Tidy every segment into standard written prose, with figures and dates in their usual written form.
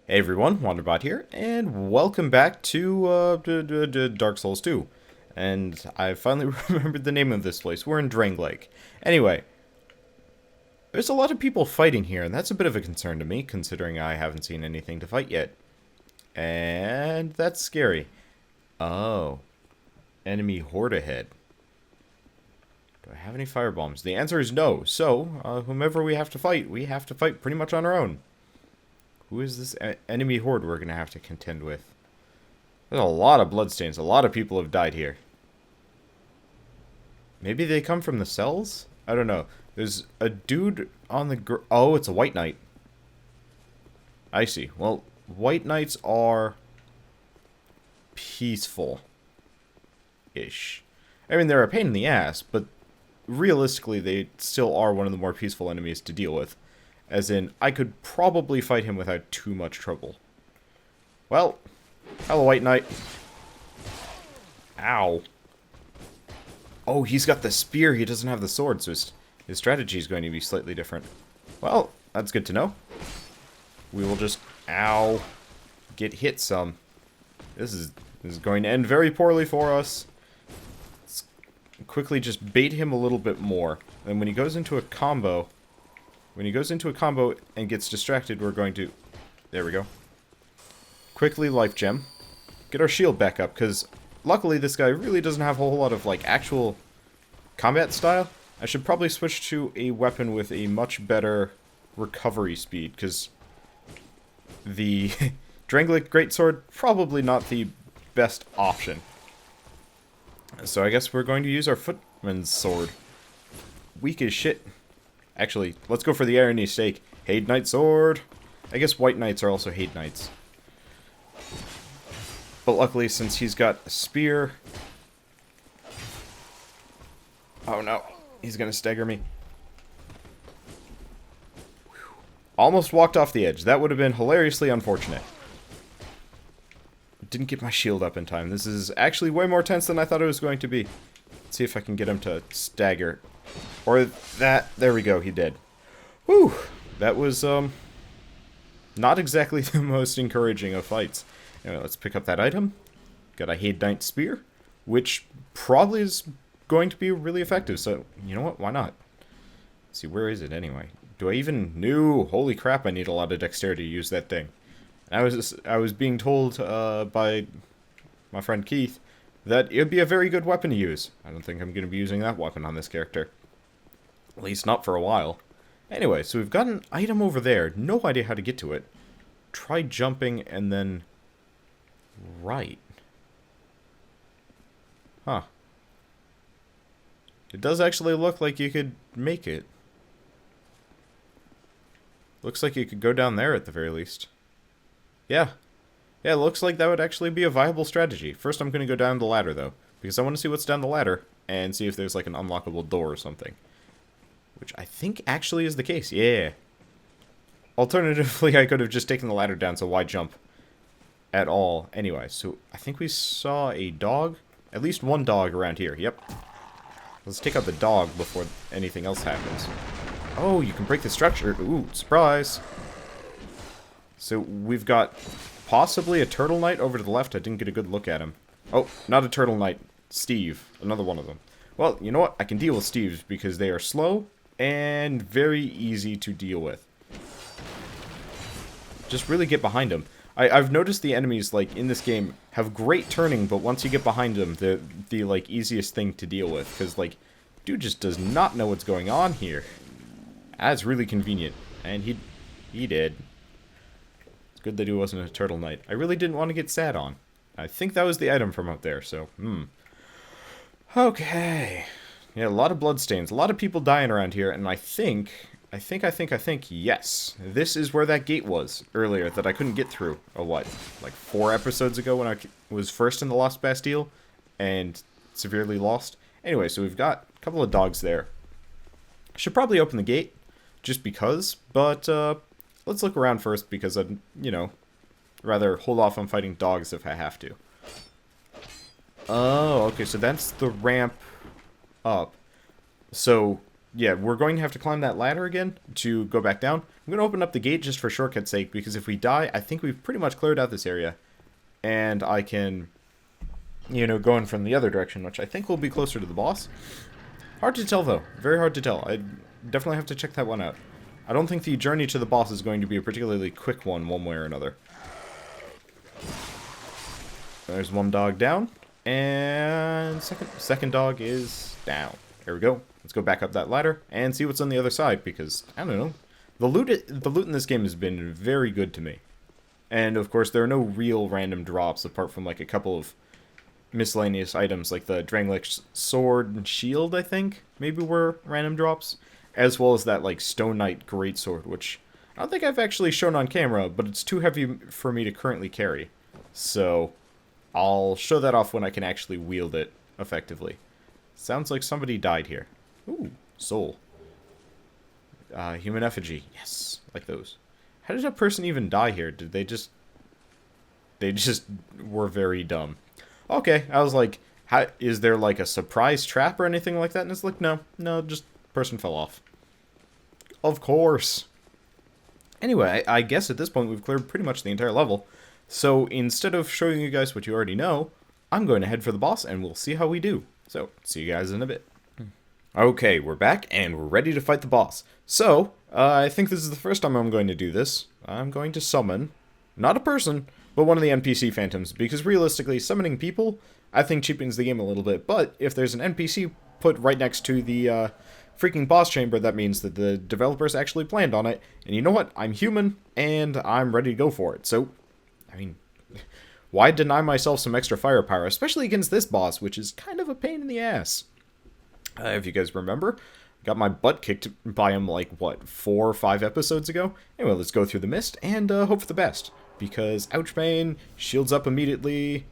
Hey everyone, Wanderbot here, and welcome back to Dark Souls 2. And I finally remembered the name of this place. We're in Drang Lake. Anyway, there's a lot of people fighting here, and that's a bit of a concern to me, considering I haven't seen anything to fight yet. And that's scary. Oh, enemy horde ahead. Do I have any firebombs? The answer is no, so whomever we have to fight pretty much on our own. Who is this enemy horde we're going to have to contend with? There's a lot of bloodstains. A lot of people have died here. Maybe they come from the cells? I don't know. There's a dude on the... Oh, it's a white knight. I see. Well, white knights are peaceful-ish. I mean, they're a pain in the ass, but realistically, they still are one of the more peaceful enemies to deal with. As in, I could probably fight him without too much trouble. Well, hello, White Knight. Ow. Oh, he's got the spear. He doesn't have the sword, so his strategy is going to be slightly different. Well, that's good to know. We will just, ow, get hit some. This is going to end very poorly for us. Let's quickly just bait him a little bit more. And when he goes into a combo... and gets distracted, we're going to... There we go. Quickly life gem. Get our shield back up, because luckily this guy really doesn't have a whole lot of, like, actual combat style. I should probably switch to a weapon with a much better recovery speed, because the Drangleic Greatsword, probably not the best option. So I guess we're going to use our Footman's Sword. Weak as shit. Actually, let's go for the irony stake. Hade Knight Sword. I guess White Knights are also Hade Knights. But luckily, since he's got a spear... Oh no, he's gonna stagger me. Whew. Almost walked off the edge. That would have been hilariously unfortunate. Didn't get my shield up in time. This is actually way more tense than I thought it was going to be. Let's see if I can get him to stagger. Or that, there we go, he did. Whew, that was, not exactly the most encouraging of fights. Anyway, let's pick up that item. Got a Hade Knight Spear, which probably is going to be really effective, so, you know what, why not? Let's see, where is it anyway? Do I even... No, holy crap, I need a lot of dexterity to use that thing. I was being told, by my friend Keith, that it would be a very good weapon to use. I don't think I'm going to be using that weapon on this character. At least not for a while. Anyway, so we've got an item over there. No idea how to get to it. Try jumping and then... Right. Huh. It does actually look like you could make it. Looks like you could go down there at the very least. Yeah. Yeah, it looks like that would actually be a viable strategy. First I'm going to go down the ladder, though. Because I want to see what's down the ladder. And see if there's like an unlockable door or something. Which I think actually is the case. Yeah. Alternatively, I could have just taken the ladder down, so why jump at all? Anyway, so I think we saw a dog. At least one dog around here. Yep. Let's take out the dog before anything else happens. Oh, you can break the structure. Ooh, surprise. So we've got possibly a Turtle Knight over to the left. I didn't get a good look at him. Oh, not a Turtle Knight. Steve. Another one of them. Well, you know what? I can deal with Steves because they are slow and very easy to deal with. Just really get behind them. I've noticed the enemies, like, in this game have great turning, but once you get behind them, they're the, like, easiest thing to deal with. Because, like, dude just does not know what's going on here. That's really convenient. And he did. It's good that he wasn't a Turtle Knight. I really didn't want to get sat on. I think that was the item from up there, so, Okay. Yeah, a lot of bloodstains. A lot of people dying around here, and I think, yes. This is where that gate was earlier that I couldn't get through. Oh, what? Like 4 episodes ago when I was first in the Lost Bastille and severely lost. Anyway, so we've got a couple of dogs there. Should probably open the gate just because, but let's look around first because I'd, you know, rather hold off on fighting dogs if I have to. Oh, okay, so that's the ramp up. So yeah, we're going to have to climb that ladder again to go back down. I'm going to open up the gate just for shortcut's sake, because if we die, I think we've pretty much cleared out this area. And I can, you know, go in from the other direction, which I think will be closer to the boss. Hard to tell, though. Very hard to tell. I definitely have to check that one out. I don't think the journey to the boss is going to be a particularly quick one way or another. There's one dog down. And second dog is down. There we go. Let's go back up that ladder and see what's on the other side, because, I don't know. The loot in this game has been very good to me. And, of course, there are no real random drops apart from, like, a couple of miscellaneous items, like the Drangleic sword and shield, I think, maybe were random drops. As well as that, like, Stone Knight greatsword, which I don't think I've actually shown on camera, but it's too heavy for me to currently carry. So, I'll show that off when I can actually wield it effectively. Sounds like somebody died here. Ooh, soul. Human effigy. Yes, like those. How did a person even die here? Did they just... They just were very dumb. Okay, I was like, how, is there like a surprise trap or anything like that? And it's like, no, just person fell off. Of course. Anyway, I guess at this point we've cleared pretty much the entire level. So instead of showing you guys what you already know, I'm going to head for the boss and we'll see how we do. So, see you guys in a bit. Okay, we're back and we're ready to fight the boss. So, I think this is the first time I'm going to do this. I'm going to summon, not a person, but one of the NPC phantoms, because realistically, summoning people, I think cheapens the game a little bit, but if there's an NPC put right next to the freaking boss chamber, that means that the developers actually planned on it, and you know what? I'm human, and I'm ready to go for it, so, I mean, why deny myself some extra firepower, especially against this boss, which is kind of a pain in the ass. If you guys remember, got my butt kicked by him like, what, 4 or 5 episodes ago? Anyway, let's go through the mist and hope for the best. Because, ouch pain, shields up immediately.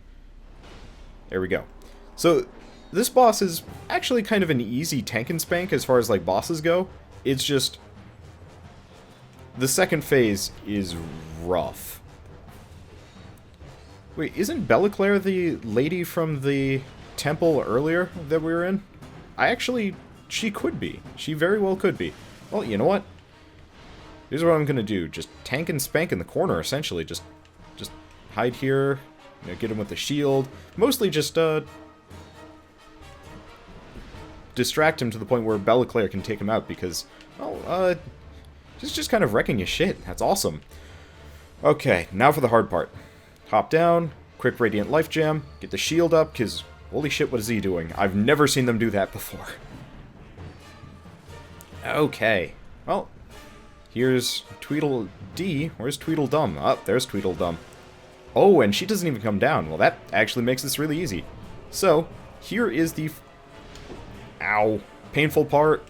There we go. So, this boss is actually kind of an easy tank and spank as far as, like, bosses go. It's just... the second phase is rough. Wait, isn't Belliclaire the lady from the temple earlier that we were in? She could be. She very well could be. Well, you know what? Here's what I'm gonna do. Just tank and spank in the corner, essentially. Just hide here. You know, get him with the shield. Mostly just, distract him to the point where Belliclaire can take him out, because, well, just kind of wrecking his shit. That's awesome. Okay, now for the hard part. Hop down, quick Radiant Life Gem, get the shield up, because... holy shit, what is he doing? I've never seen them do that before. Okay. Well, here's Tweedledee. Where's Tweedledum? Oh, there's Tweedledum. Oh, and she doesn't even come down. Well, that actually makes this really easy. So, here is the... ow. Painful part.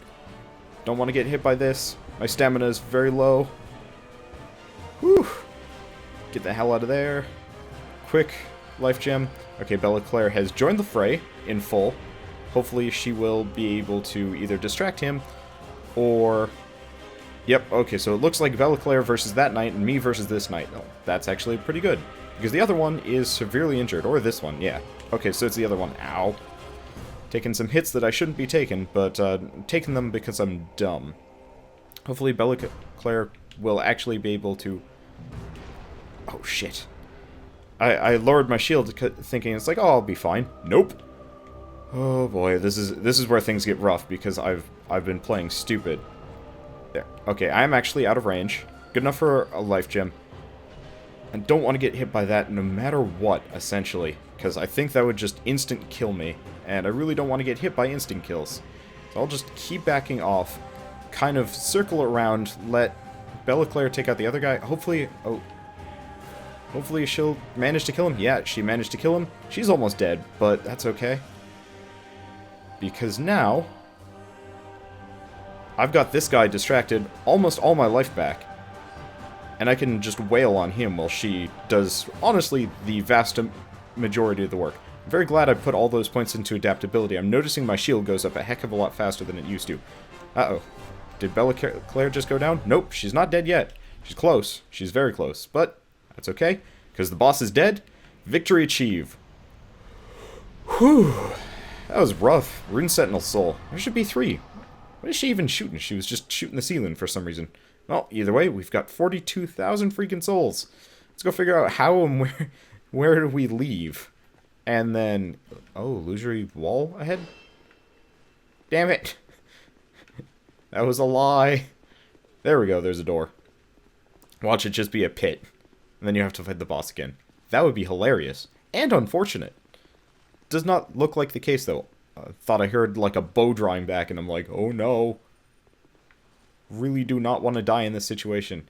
Don't want to get hit by this. My stamina is very low. Whew. Get the hell out of there. Quick life gem. Okay, Belliclaire has joined the fray in full. Hopefully she will be able to either distract him or... yep, okay, so it looks like Belliclaire versus that knight and me versus this knight. Oh, that's actually pretty good. Because the other one is severely injured. Or this one, yeah. Okay, so it's the other one. Ow. Taking some hits that I shouldn't be taking, but taking them because I'm dumb. Hopefully Belliclaire will actually be able to... oh, shit. I lowered my shield thinking it's like, oh, I'll be fine. Nope. Oh boy, this is where things get rough because I've been playing stupid. There. Okay, I'm actually out of range. Good enough for a life gem. I don't want to get hit by that no matter what, essentially, because I think that would just instant kill me, and I really don't want to get hit by instant kills. So I'll just keep backing off, kind of circle around, let Belliclaire take out the other guy. Hopefully, oh. Hopefully she'll manage to kill him. Yeah, she managed to kill him. She's almost dead, but that's okay. Because now... I've got this guy distracted almost all my life back. And I can just wail on him while she does, honestly, the vast majority of the work. I'm very glad I put all those points into adaptability. I'm noticing my shield goes up a heck of a lot faster than it used to. Uh-oh. Did Belliclaire just go down? Nope, she's not dead yet. She's close. She's very close. But... that's okay, because the boss is dead. Victory achieved. Whew. That was rough. Rune Sentinel Soul. There should be 3. What is she even shooting? She was just shooting the ceiling for some reason. Well, either way, we've got 42,000 freaking souls. Let's go figure out how and where do we leave. And then... Oh, illusory wall ahead? Damn it! That was a lie. There we go, there's a door. Watch it just be a pit. And then you have to fight the boss again. That would be hilarious. And unfortunate. Does not look like the case, though. Thought I heard, like, a bow drawing back, and I'm like, oh no. Really do not want to die in this situation.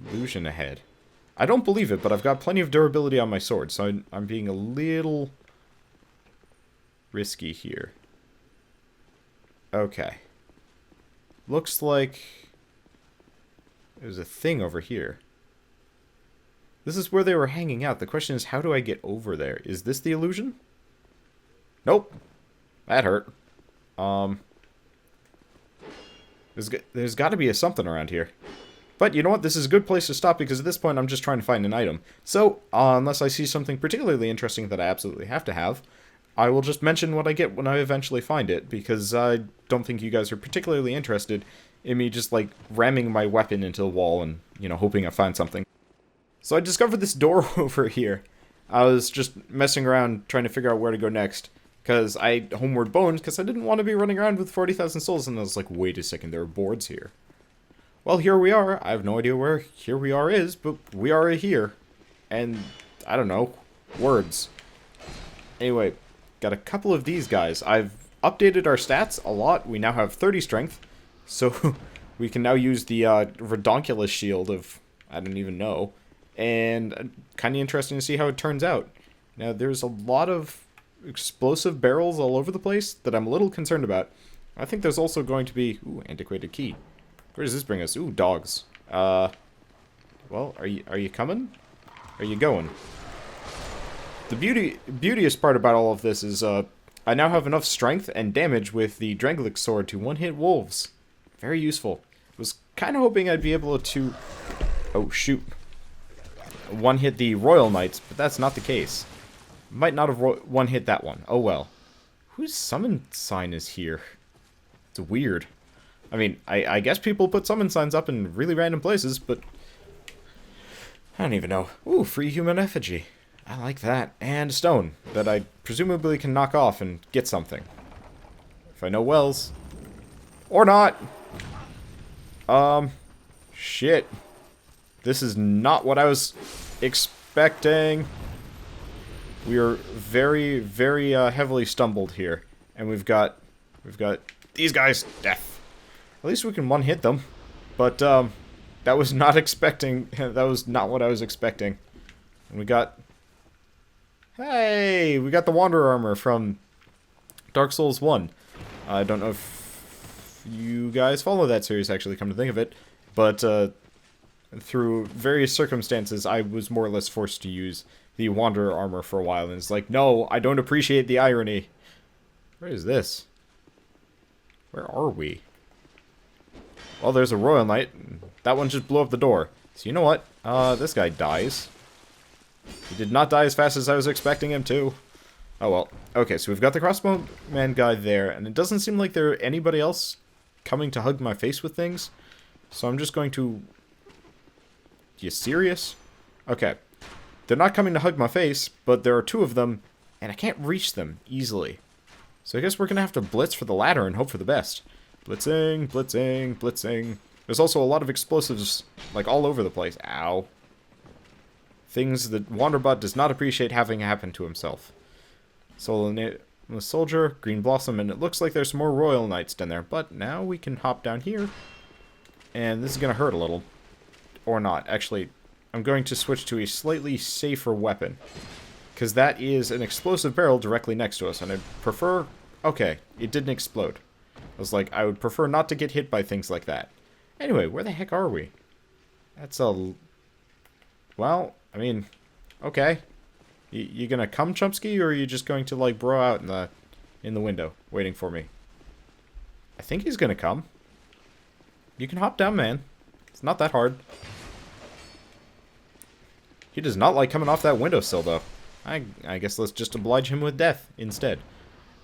Illusion ahead. I don't believe it, but I've got plenty of durability on my sword, so I'm being a little risky here. Okay. Looks like there's a thing over here. This is where they were hanging out. The question is, how do I get over there? Is this the illusion? Nope. That hurt. There's got to be a something around here. But you know what? This is a good place to stop because at this point I'm just trying to find an item. So, unless I see something particularly interesting that I absolutely have to have, I will just mention what I get when I eventually find it, because I don't think you guys are particularly interested in me just, like, ramming my weapon into the wall and, you know, hoping I find something. So I discovered this door over here. I was just messing around trying to figure out where to go next, because I homeward boned, because I didn't want to be running around with 40,000 souls, and I was like, wait a second, there are boards here. Well, here we are. I have no idea where here we are is, but we are here. And, I don't know, words. Anyway, got a couple of these guys. I've updated our stats a lot. We now have 30 strength, so we can now use the redonkulous shield of, I don't even know. And kind of interesting to see how it turns out. Now, there's a lot of explosive barrels all over the place that I'm a little concerned about. I think there's also going to be... Ooh, antiquated key. Where does this bring us? Ooh, dogs. Well, are you coming? Are you going? The beauteous part about all of this is, I now have enough strength and damage with the Dranglick sword to one-hit wolves. Very useful. Was kind of hoping I'd be able to... Oh, shoot. One-hit the Royal Knights, but that's not the case. Might not have one-hit that one. Oh, well. Whose summon sign is here? It's weird. I mean, I guess people put summon signs up in really random places, but... I don't even know. Ooh, free human effigy. I like that. And a stone that I presumably can knock off and get something. If I know Wells. Or not! Shit. This is not what I was expecting. We are very, very heavily stumbled here. And we've got these guys. Death. At least we can one-hit them. But, that was not expecting... that was not what I was expecting. And we got... Hey! We got the Wanderer armor from Dark Souls 1. I don't know if you guys follow that series, actually, come to think of it. But, through various circumstances, I was more or less forced to use the Wanderer armor for a while. And it's like, no, I don't appreciate the irony. Where is this? Where are we? Well, there's a Royal Knight. That one just blew up the door. So you know what? This guy dies. He did not die as fast as I was expecting him to. Oh well. Okay, so we've got the crossbowman guy there, and it doesn't seem like there's anybody else coming to hug my face with things. So I'm just going to... You serious? Okay. They're not coming to hug my face, but there are two of them, and I can't reach them easily. So I guess we're going to have to blitz for the ladder and hope for the best. Blitzing, blitzing, blitzing. There's also a lot of explosives, like, all over the place. Ow. Things that Wanderbot does not appreciate having happen to himself. The soldier, green blossom, and it looks like there's some more Royal Knights down there. But now we can hop down here. And this is going to hurt a little. Or not. Actually, I'm going to switch to a slightly safer weapon. Because that is an explosive barrel directly next to us. And I prefer... Okay, it didn't explode. I was like, I would prefer not to get hit by things like that. Anyway, where the heck are we? That's a... Well, I mean, okay. You gonna come, Chomsky, or are you just going to, like, bro out in the window, waiting for me? I think he's gonna come. You can hop down, man. It's not that hard. He does not like coming off that windowsill, though. I guess let's just oblige him with death instead.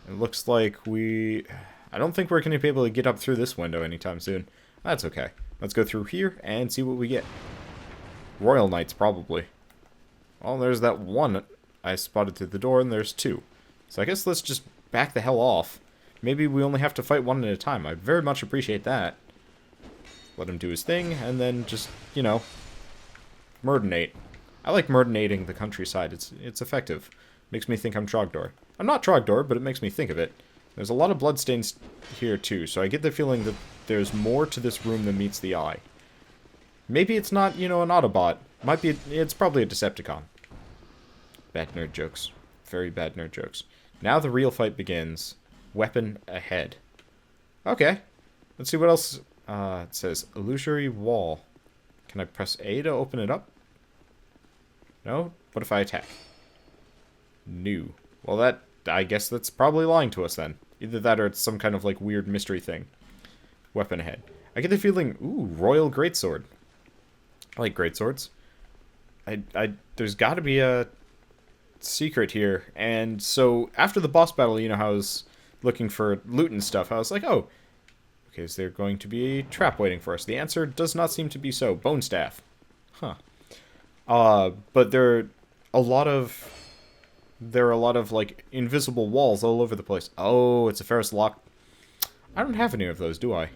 It looks like we... I don't think we're going to be able to get up through this window anytime soon. That's okay. Let's go through here and see what we get. Royal Knights, probably. Well, there's that one I spotted through the door, and there's two. So I guess let's just back the hell off. Maybe we only have to fight one at a time. I'd very much appreciate that. Let him do his thing, and then just, you know, murdenate. I like murdenating the countryside. It's effective. Makes me think I'm Trogdor. I'm not Trogdor, but it makes me think of it. There's a lot of bloodstains here, too, so I get the feeling that there's more to this room than meets the eye. Maybe it's not, you know, an Autobot. Might be, it's probably a Decepticon. Bad nerd jokes. Very bad nerd jokes. Now the real fight begins. Weapon ahead. Okay. Let's see what else. It says illusory wall. Can I press A to open it up? No? What if I attack? New. Well, that, I guess that's probably lying to us then. Either that or it's some kind of like weird mystery thing. Weapon ahead. I get the feeling, ooh, Royal Greatsword. I like greatswords. There's got to be a secret here. And so after the boss battle, you know how I was looking for loot and stuff, I was like, oh, okay, is there going to be a trap waiting for us? The answer does not seem to be so. Bone staff. Huh. But there are a lot of like invisible walls all over the place. Oh, it's a Ferrous lock. I don't have any of those, do I?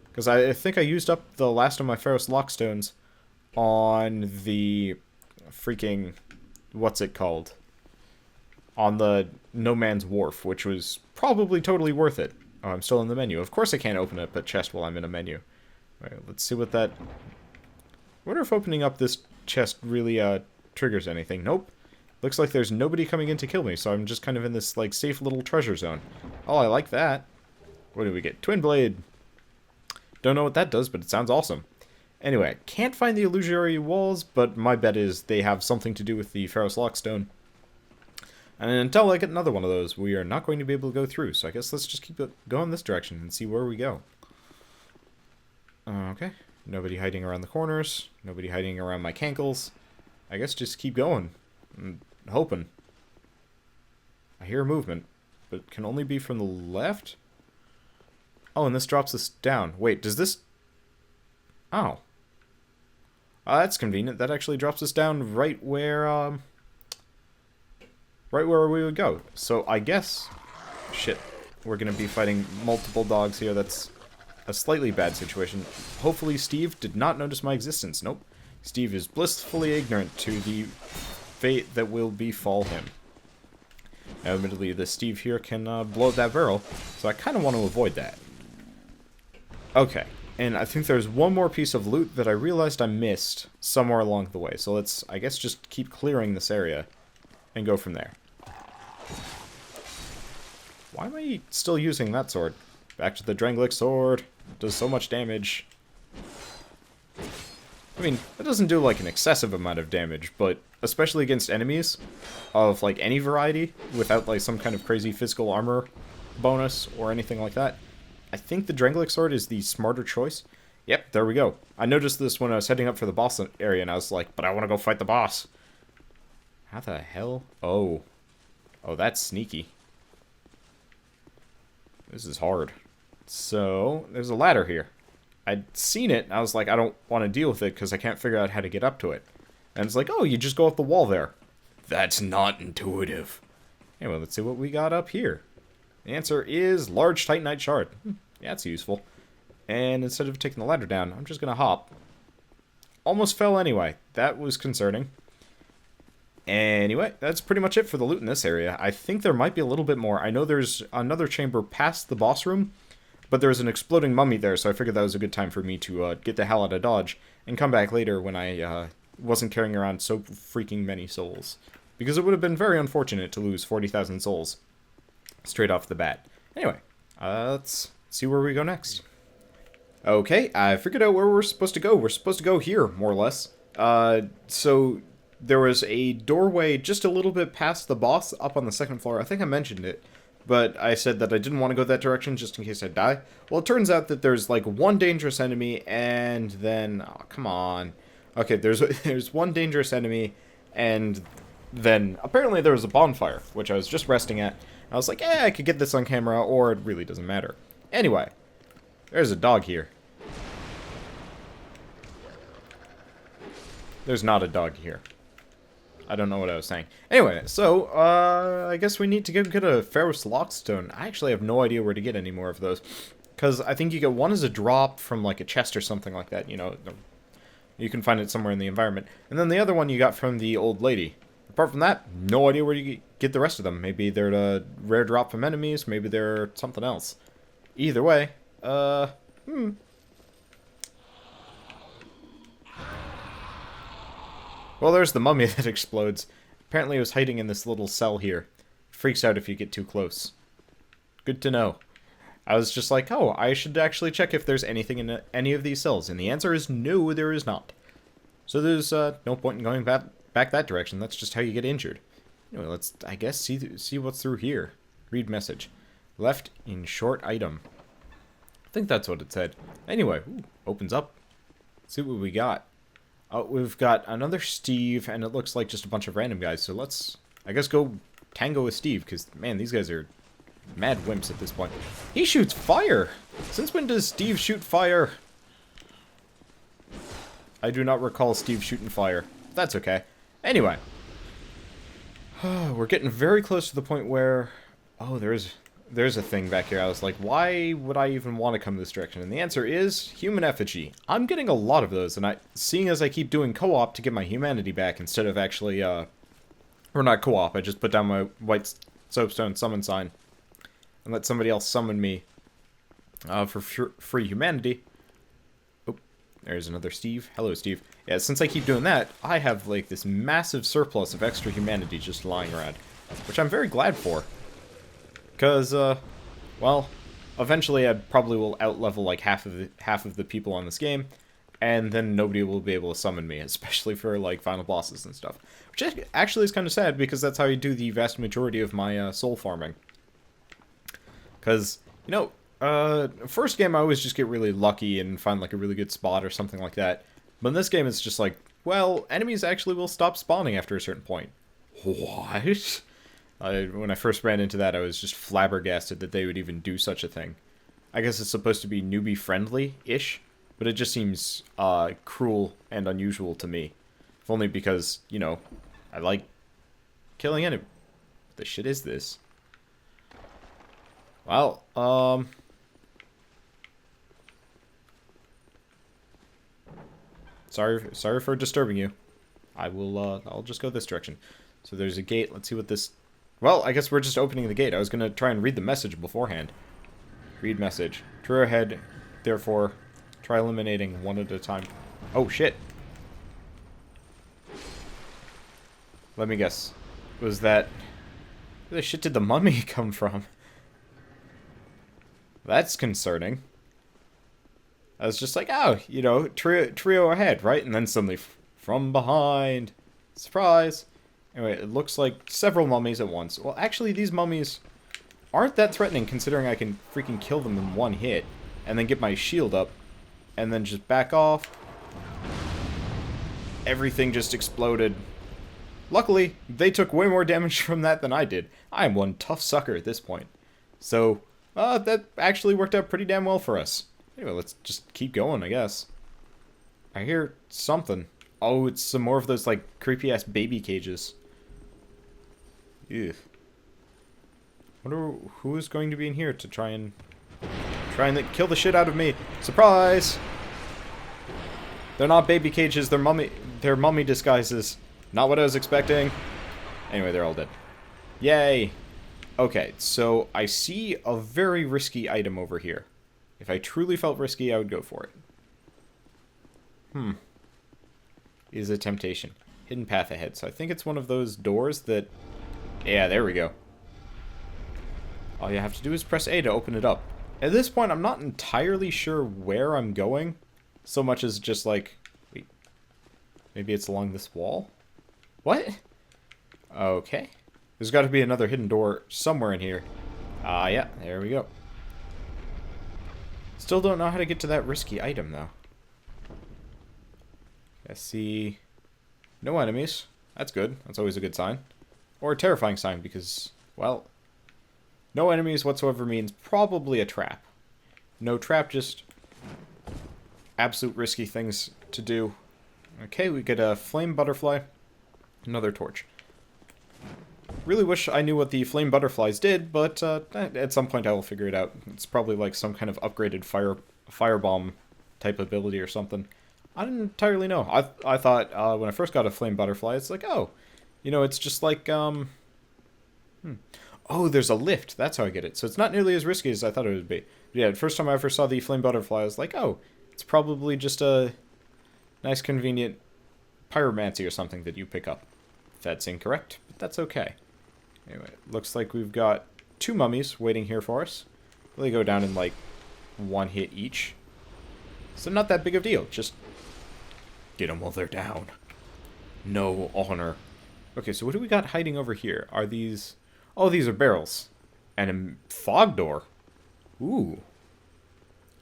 Because I think I used up the last of my Ferrous lockstones on the freaking, what's it called? On the No Man's Wharf, which was probably totally worth it. Oh, I'm still in the menu. Of course I can't open up a chest while I'm in a menu. Alright, let's see what that... I wonder if opening up this chest really triggers anything. Nope. Looks like there's nobody coming in to kill me, so I'm just kind of in this like safe little treasure zone. Oh, I like that. What do we get? Twin Blade. Don't know what that does, but it sounds awesome. Anyway, can't find the illusory walls, but my bet is they have something to do with the Ferrous Lockstone. And until I get another one of those, we are not going to be able to go through. So I guess let's just keep going this direction and see where we go. Okay. Nobody hiding around the corners. Nobody hiding around my cankles. I guess just keep going. And hoping. I hear movement, but it can only be from the left? Oh, and this drops us down. Wait, does this... Oh. That's convenient. That actually drops us down right where, right where we would go. So I guess... Shit. We're going to be fighting multiple dogs here. That's a slightly bad situation. Hopefully Steve did not notice my existence. Nope. Steve is blissfully ignorant to the fate that will befall him. Now, admittedly, the Steve here can blow that barrel, so I kind of want to avoid that. Okay. And I think there's one more piece of loot that I realized I missed somewhere along the way. So let's, I guess, just keep clearing this area and go from there. Why am I still using that sword? Back to the Drangleic sword. It does so much damage. I mean, it doesn't do like an excessive amount of damage, but especially against enemies of like any variety, without like some kind of crazy physical armor bonus or anything like that, I think the Drangleic sword is the smarter choice. Yep, there we go. I noticed this when I was heading up for the boss area, and I was like, but I want to go fight the boss. How the hell? Oh. Oh, that's sneaky. This is hard. So, there's a ladder here. I'd seen it, and I was like, I don't want to deal with it because I can't figure out how to get up to it. And it's like, oh, you just go up the wall there. That's not intuitive. Anyway, let's see what we got up here. The answer is large Titanite shard. Yeah, that's useful. And instead of taking the ladder down, I'm just going to hop. Almost fell anyway. That was concerning. Anyway, that's pretty much it for the loot in this area. I think there might be a little bit more. I know there's another chamber past the boss room, but there's an exploding mummy there, so I figured that was a good time for me to get the hell out of Dodge and come back later when I wasn't carrying around so freaking many souls. Because it would have been very unfortunate to lose 40,000 souls straight off the bat. Anyway, let's see where we go next. Okay, I figured out where we're supposed to go. We're supposed to go here, more or less. So there was a doorway just a little bit past the boss up on the second floor. I think I mentioned it. But I said that I didn't want to go that direction just in case I die. Well, it turns out that there's like one dangerous enemy and then... Oh, come on. Okay, there's one dangerous enemy and then apparently there was a bonfire, which I was just resting at. I was like, I could get this on camera or it really doesn't matter. Anyway, there's a dog here. There's not a dog here. I don't know what I was saying. Anyway, so, I guess we need to get a Ferrous Lockstone. I actually have no idea where to get any more of those. Because I think you get one as a drop from, like, a chest or something like that, you know. You can find it somewhere in the environment. And then the other one you got from the old lady. Apart from that, no idea where you get the rest of them. Maybe they're a rare drop from enemies, maybe they're something else. Either way, Well, there's the mummy that explodes. Apparently it was hiding in this little cell here. Freaks out if you get too close. Good to know. I was just like, oh, I should actually check if there's anything in any of these cells. And the answer is no, there is not. So there's no point in going back that direction. That's just how you get injured. Anyway, let's, I guess, see what's through here. Read message. Left in short item. I think that's what it said. Anyway, ooh, opens up. Let's see what we got. Oh, we've got another Steve, and it looks like just a bunch of random guys. So let's, I guess, go tango with Steve, because, man, these guys are mad wimps at this point. He shoots fire! Since when does Steve shoot fire? I do not recall Steve shooting fire. That's okay. Anyway. We're getting very close to the point where... Oh, there's a thing back here. I was like, why would I even want to come this direction? And the answer is human effigy. I'm getting a lot of those, and seeing as I keep doing co-op to get my humanity back instead of actually, or not co-op, I just put down my white soapstone summon sign and let somebody else summon me for free humanity. Oh, there's another Steve. Hello, Steve. Yeah, since I keep doing that, I have, like, this massive surplus of extra humanity just lying around, which I'm very glad for. Because, well, eventually I probably will outlevel like half of the people on this game, and then nobody will be able to summon me, especially for like final bosses and stuff. Which actually is kind of sad, because that's how I do the vast majority of my soul farming. Because, you know, first game I always just get really lucky and find like a really good spot or something like that. But in this game it's just like, well, enemies actually will stop spawning after a certain point. What? When I first ran into that, I was just flabbergasted that they would even do such a thing. I guess it's supposed to be newbie-friendly-ish, but it just seems cruel and unusual to me. If only because, you know, I like killing enemies. What the shit is this? Well, Sorry for disturbing you. I'll just go this direction. So there's a gate. Let's see what this... Well, I guess we're just opening the gate. I was going to try and read the message beforehand. Read message. True ahead. Therefore, try eliminating one at a time. Oh, shit. Let me guess. Was that... Where the shit did the mummy come from? That's concerning. I was just like, oh, you know, trio ahead, right? And then suddenly, from behind. Surprise. Anyway, it looks like several mummies at once. Well, actually, these mummies aren't that threatening, considering I can freaking kill them in one hit, and then get my shield up, and then just back off. Everything just exploded. Luckily, they took way more damage from that than I did. I am one tough sucker at this point. So, that actually worked out pretty damn well for us. Anyway, let's just keep going, I guess. I hear something. Oh, it's some more of those, like, creepy-ass baby cages. Ew. Wonder who is going to be in here to try and kill the shit out of me. Surprise! They're not baby cages, they're mummy disguises. Not what I was expecting. Anyway, they're all dead. Yay! Okay, so I see a very risky item over here. If I truly felt risky, I would go for it. Is a temptation. Hidden path ahead. So I think it's one of those doors that... Yeah, there we go. All you have to do is press A to open it up. At this point, I'm not entirely sure where I'm going, so much as just like... Wait. Maybe it's along this wall? What? Okay. There's got to be another hidden door somewhere in here. Yeah, there we go. Still don't know how to get to that risky item, though. I see no enemies. That's good. That's always a good sign. Or a terrifying sign, because, well, no enemies whatsoever means probably a trap. No trap, just absolute risky things to do. Okay, we get a flame butterfly. Another torch. Really wish I knew what the flame butterflies did, but at some point I will figure it out. It's probably like some kind of upgraded firebomb type ability or something. I didn't entirely know. I thought when I first got a flame butterfly, it's like, oh, you know, it's just like Oh, there's a lift. That's how I get it. So it's not nearly as risky as I thought it would be. But yeah, the first time I ever saw the flame butterfly, I was like, oh, it's probably just a nice, convenient pyromancy or something that you pick up. That's incorrect, but that's okay. Anyway, looks like we've got 2 mummies waiting here for us. They go down in like 1 hit each. So not that big of a deal. Just get them while they're down. No honor. Okay, so what do we got hiding over here? Are these... Oh, these are barrels. And a fog door. Ooh.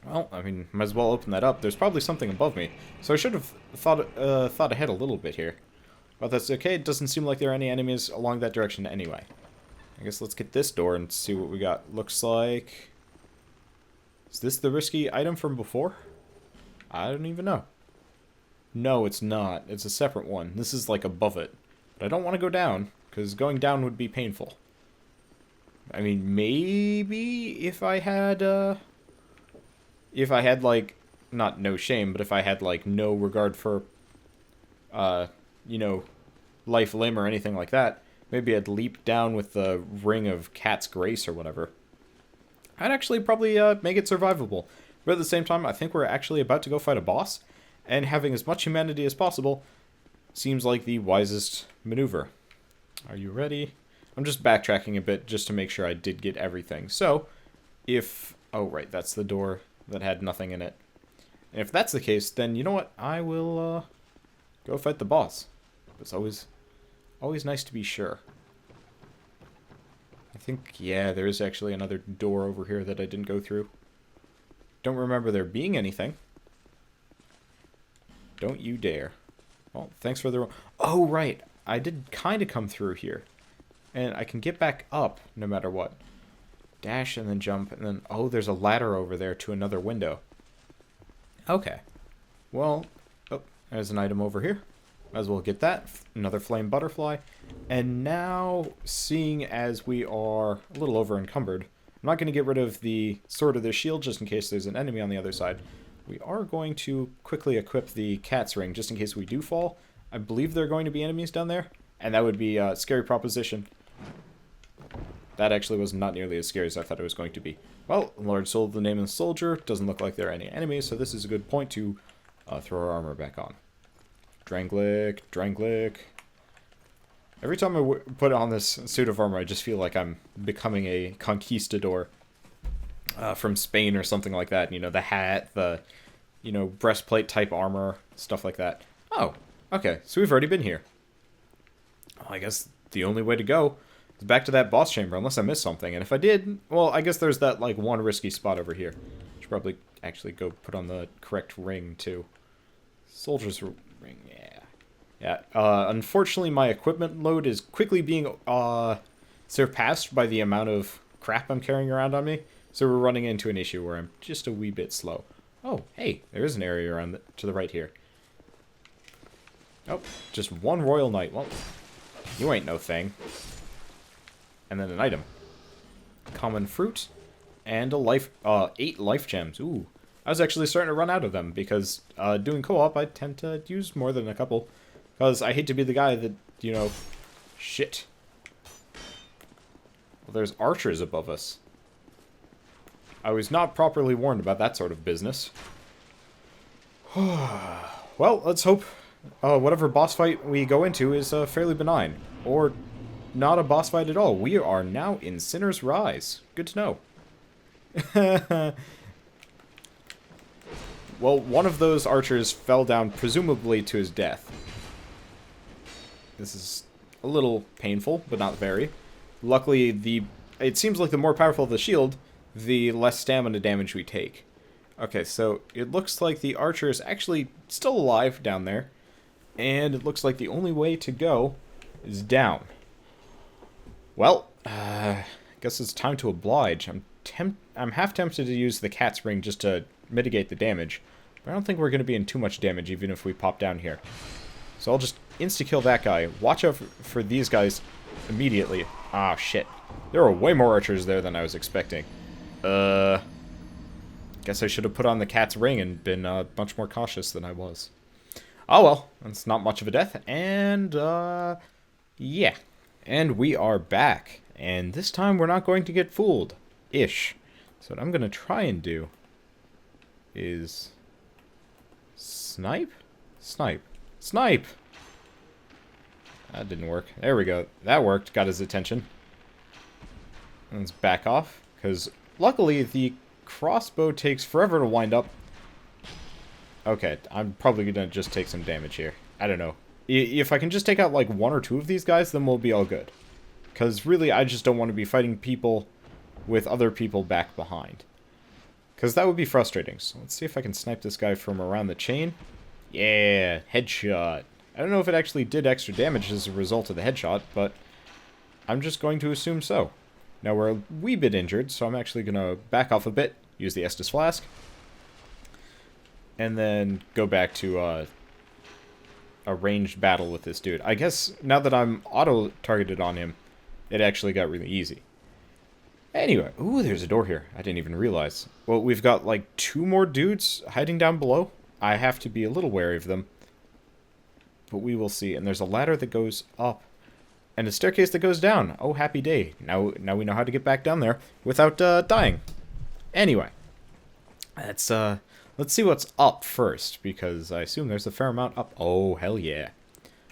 Well, I mean, might as well open that up. There's probably something above me. So I should have thought ahead a little bit here. But that's okay. It doesn't seem like there are any enemies along that direction anyway. I guess let's get this door and see what we got. Looks like... Is this the risky item from before? I don't even know. No, it's not. It's a separate one. This is like above it. But I don't want to go down, because going down would be painful. I mean, maybe if I had, like, not no shame, but if I had, like, no regard for, you know, life, limb, or anything like that, maybe I'd leap down with the Ring of Cat's Grace or whatever. I'd actually probably, make it survivable. But at the same time, I think we're actually about to go fight a boss, and having as much humanity as possible seems like the wisest maneuver. Are you ready? I'm just backtracking a bit just to make sure I did get everything. So, if... Oh, right, that's the door that had nothing in it. And if that's the case, then you know what? I will, go fight the boss. It's always nice to be sure. I think, yeah, there is actually another door over here that I didn't go through. Don't remember there being anything. Don't you dare. Well, thanks for the... Oh, right. I did kind of come through here. And I can get back up no matter what. Dash and then jump and then... Oh, there's a ladder over there to another window. Okay. Well, oh, there's an item over here. Might as well get that. Another flame butterfly. And now, seeing as we are a little over encumbered, I'm not going to get rid of the sword or the shield just in case there's an enemy on the other side. We are going to quickly equip the cat's ring just in case we do fall. I believe there are going to be enemies down there. And that would be a scary proposition. That actually was not nearly as scary as I thought it was going to be. Well, Lord Soul, the name of the soldier. Doesn't look like there are any enemies, so this is a good point to throw our armor back on. Dranglick, Dranglick. Every time I put on this suit of armor, I just feel like I'm becoming a conquistador from Spain or something like that. You know, the hat, the, you know, breastplate type armor, stuff like that. Oh, okay, so we've already been here. Well, I guess the only way to go is back to that boss chamber, unless I missed something. And if I did, well, I guess there's that, like, one risky spot over here. Should probably actually go put on the correct ring, too. Soldier's ring, yeah. Yeah, unfortunately, my equipment load is quickly being, surpassed by the amount of crap I'm carrying around on me. So we're running into an issue where I'm just a wee bit slow. Oh, hey, there is an area around to the right here. Oh, just one Royal Knight. Well, you ain't no thing. And then an item. Common fruit. And a life, 8 life gems. Ooh. I was actually starting to run out of them because, doing co-op, I tend to use more than a couple. Because I hate to be the guy that, you know, shit. Well, there's archers above us. I was not properly warned about that sort of business. Well, let's hope whatever boss fight we go into is fairly benign. Or not a boss fight at all. We are now in Sinner's Rise. Good to know. Well, one of those archers fell down, presumably to his death. This is a little painful, but not very. Luckily, it seems like the more powerful the shield, the less stamina damage we take. Okay, so it looks like the archer is actually still alive down there. And it looks like the only way to go is down. Well, I guess it's time to oblige. I'm I'm half tempted to use the cat's ring just to mitigate the damage. But I don't think we're going to be in too much damage even if we pop down here. So I'll just insta-kill that guy. Watch out for these guys immediately. Ah, shit. There are way more archers there than I was expecting. Guess I should have put on the cat's ring and been a bunch more cautious than I was. Oh well, that's not much of a death. And, yeah. And we are back. And this time we're not going to get fooled. Ish. So what I'm going to try and do is... Snipe? Snipe. Snipe! That didn't work. There we go. That worked. Got his attention. Let's back off. Because luckily the crossbow takes forever to wind up. Okay, I'm probably going to just take some damage here. I don't know. If I can just take out like one or two of these guys, then we'll be all good. Because really, I just don't want to be fighting people with other people back behind. Because that would be frustrating. So let's see if I can snipe this guy from around the chain. Yeah, headshot. I don't know if it actually did extra damage as a result of the headshot, but I'm just going to assume so. Now we're a wee bit injured, so I'm actually going to back off a bit, use the Estus Flask, and then go back to a ranged battle with this dude. I guess now that I'm auto-targeted on him, it actually got really easy. Anyway, ooh, there's a door here. I didn't even realize. Well, we've got like 2 more dudes hiding down below. I have to be a little wary of them. But we will see. And there's a ladder that goes up. And a staircase that goes down. Oh, happy day. Now we know how to get back down there without dying. Anyway. Let's see what's up first. Because I assume there's a fair amount up. Oh, hell yeah.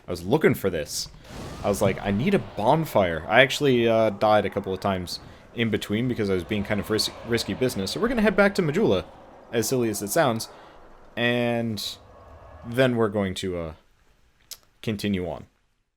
I was looking for this. I was like, I need a bonfire. I actually died a couple of times in between because I was being kind of risky business. So we're going to head back to Majula, as silly as it sounds, and then we're going to continue on.